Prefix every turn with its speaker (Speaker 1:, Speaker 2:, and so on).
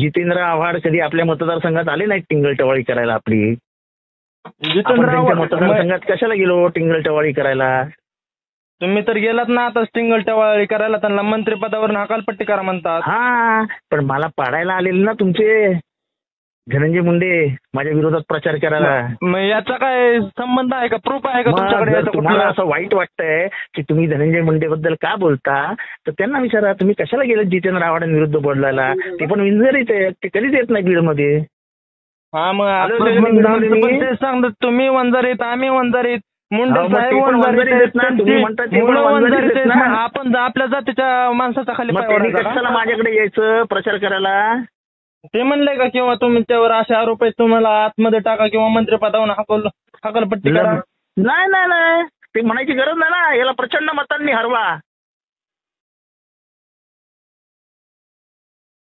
Speaker 1: जितेंद्र आव्हाड कधी आपल्या मतदारसंघात आले नाहीत टिंगलटवाळी करायला आपली. आपण
Speaker 2: जितेंद्र
Speaker 1: त्यांच्या
Speaker 2: आव्हाड
Speaker 1: मतदारसंघात कशाला गेलो टिंगलटवाळी करायला.
Speaker 2: तुम्ही तर गेलात ना आता स्टिंगल टवाळी करायला, त्यांना मंत्रिपदावरून हकालपट्टी करा म्हणतात.
Speaker 1: हा पण मला पाडायला आलेले ना तुमचे धनंजय मुंडे माझ्या विरोधात प्रचार करायला.
Speaker 2: मग याचा काय संबंध आहे का, प्रूफ आहे का
Speaker 1: मग
Speaker 2: तुमच्याकडे
Speaker 1: जर
Speaker 2: याचं
Speaker 1: तुम्हाला
Speaker 2: कुठलं?
Speaker 1: असं वाईट वाटतंय की तुम्ही धनंजय मुंडे बद्दल का बोलता तर त्यांना विचारा तुम्ही कशाला गेले जितेंद्र आव्हाडांविरुद्ध बोलायला. ते पण विंजरीत आहेत, ते कधीच येत नाही बीडमध्ये.
Speaker 2: हा मग
Speaker 1: आलो
Speaker 2: आपण
Speaker 1: होतो
Speaker 2: पण
Speaker 1: मी.
Speaker 2: पण तेच सांगतो, तुम्ही वंजारीत आम्ही वंजारीत, मुंडे
Speaker 1: अहो, मग
Speaker 2: साहेब
Speaker 1: ते पण
Speaker 2: वंजारीत
Speaker 1: वंजारीत आहेत ना, तुम्ही म्हणता ते पण
Speaker 2: मुलं
Speaker 1: वंजारीत
Speaker 2: वंजारीत
Speaker 1: आहेत
Speaker 2: आहेत.
Speaker 1: ना.
Speaker 2: मग आपण आपल्या जातीच्या माणसाचा खाली
Speaker 1: मग
Speaker 2: पाय
Speaker 1: त्यांनी
Speaker 2: ओढायचा
Speaker 1: कशाला
Speaker 2: का?
Speaker 1: माझ्याकडे यायचं प्रचार करायला.
Speaker 2: ते म्हणले का किंवा तुमच्यावर असे आरोप आहेत, तुम्हाला आतमध्ये टाका किंवा मंत्रिपदावरून हकालपट्टी करा?
Speaker 1: नाही नाही नाही ते म्हणायची गरज नाही ना. याला प्रचंड मतांनी हरवा.